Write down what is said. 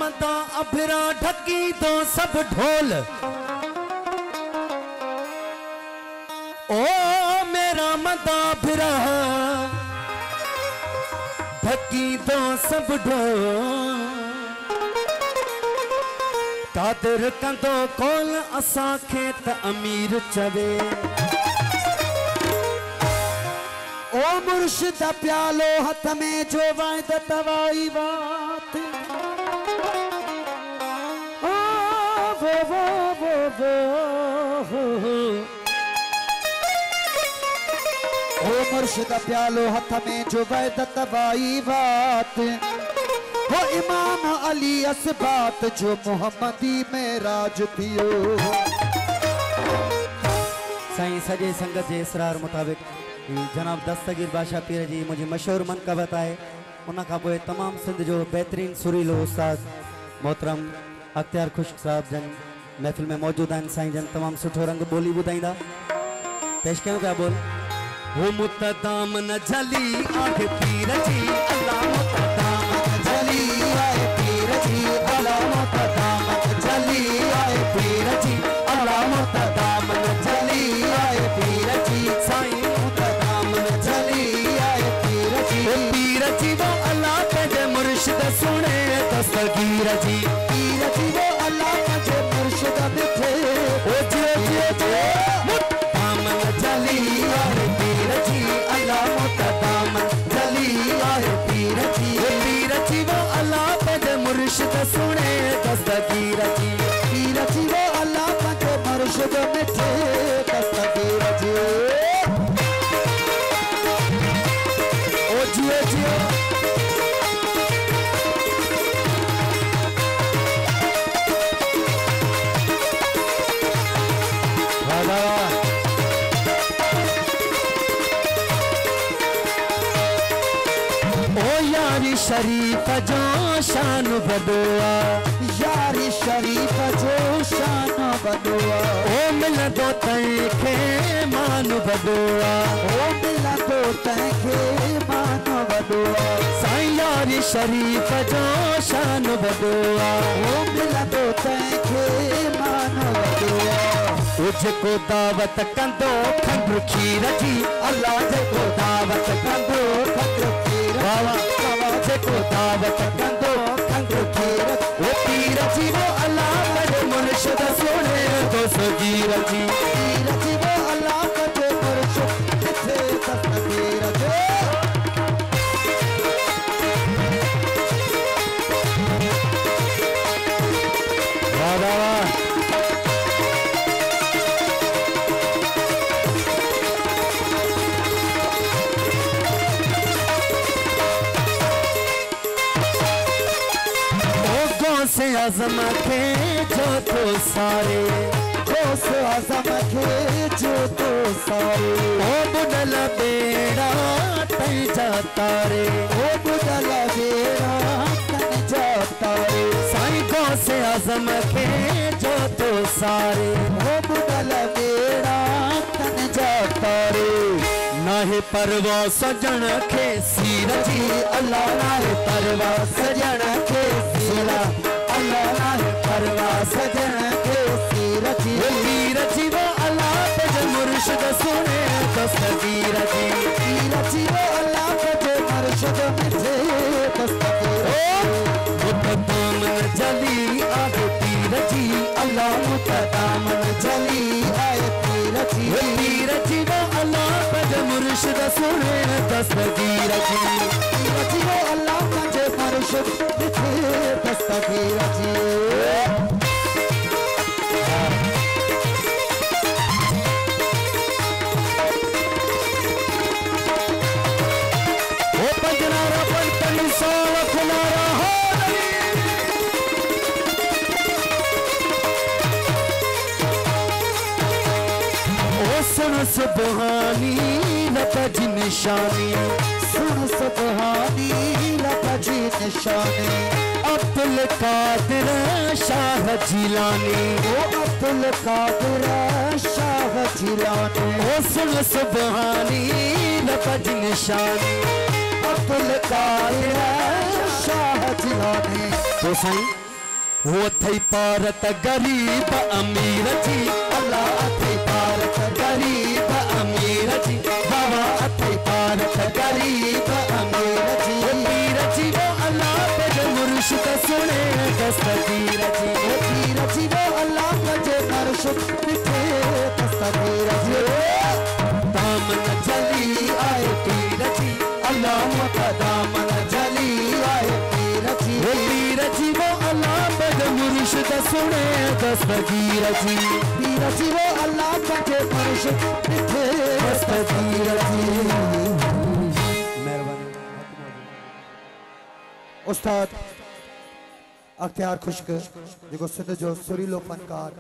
मदा अभरा ढकी तो सब ढोल। ओ मेरा मदा अभरा ढकी तो सब ढोल। कादिर कंदो कोल असा खेत अमीर चवे। ओ मुर्शिद प्यालो हथ में जो वायद तवाई बात। ओ वो ओ मुर्शिद प्यालो हथ में जो वायद तवाई बात। वो इमाम अली असबात जो मोहम्मदी में राज थियो। साईं सजे संगत जे इसरार मुताबिक जनाब दस्तगीर बादशाह पीर जी मुझे मशहूर मनक़बत है। उनखां तमाम सिंध जो बेहतरीन सुरीलो उस्ताद मोहतरम अख्तियार खुश्क साहब जन महफिल में मौजूद हैं। साईं जन तमाम सुठो रंग बोली ॿुधाईंदा। पेश कयूं पिया बोल। वो मुतदाम न जली आगे पीर जी अल्लाह मुतदाम न जली आए पीर जी अल्लाह मुतदाम न जली आए पीर जी अल्लाह मुतदाम न जली आए पीर जी। साईं मुतदाम न जली आए पीर जी। पीर जी वो अल्लाह के मुर्शिद सुने दस्तगीर जी। पीर जी वो अल्लाह के मुर्शिद मिठे। ओ जी मुतदाम न जली आए पीर जी अल्लाह मुतदाम जली आए पीर जी। पीर जी वो अल्लाह के मुर्शिद सुने दस्तगीर जी। पीर जी वो अल्लाह के मुर्शिद मिठे दस्तगीर जी। ओ जियो जियो यारी शरीफ जो शान बदुआ। यारी शरीफ जो शान बदुआ। ओ मिलंदो तंहिंखे मान बदुआ। ओ मिलंदो तंहिंखे मान बदुआ। साईं यारी शरीफ जो शान बदुआ। ओ मिलंदो तंहिंखे मान बदुआ। जेको दावत कंदो खंडु खीर जी अल्लाह जेको दावत कंदो खंडु खीर। बाबा जेको दावत कंदो खंडु खीर। वो पीर जी वो अल्लाह के मुर्शिद सुने दस्तगीर जी। पीर जी वो अल्लाह के मुर्शिद मिठे दस्तगीर जी। बाबा से आजम के जो तो सारे। गोस आजम के जो तो सारे। ओ बुडल बेड़ा तै जाता रे। ओ बुडल बेड़ा तै जाता रे। साईं गोस आजम के जो तो सारे। ओ बुडल बेड़ा तै जाता रे। नाहे परवा सजन के सीर जी अल्लाह नाहे परवा सजन के सीर अल्लाह नाहे परवा सजन के सीर जी। पीर जी वो अल्लाह के मुर्शिद सुने दस्तगीर जी। पीर जी वो अल्लाह के मुर्शिद मिठे दस्तगीर। मुतदाम न जली आगे पीर जी अल्लाह मुतदाम न जली आए पीर जी। पीर जी वो अल्लाह के मुर्शिद सुने दस्तगीर जी। पीर जी वो अल्लाह के मुर्शिद मिठे दस्तगीर जी। ओ पंजनारा पंतन साल खुलारा हो सुन सुबहानी लफज निशानी। सुन सुबहानी लफज निशानी। अब्दुल कादिर शाह जिलानी। ओ अब्दुल कादिर शाह जिलानी। ओ सुन सुबहानी लफज निशानी। अब्दुल कादिर शाह जिलानी। तो साईं वो थई पारत गरीब अमीर जी अल्लाह अथे पारत गरीब अमीर जी बाबा अथे पारत गरीब अमीर जी पीर जी वो अल्लाह पे मुर्शिद सुने दस्तगीर जी पीर जी वो अल्लाह पे मुर्शिद मिठे दस्तगीर जी दामन जली आए पीर जी अल्लाह का दामन जली आए पीर जी वो अल्लाह पे मुर्शिद सुने दस्तगीर जी पीर जी वो अल्लाह पे मुर्शिद मिठे दस्तगीर जी मेहरबानी उस्ताद अख्तियार खुश्क जो सिंध जो सुरीलो फनकार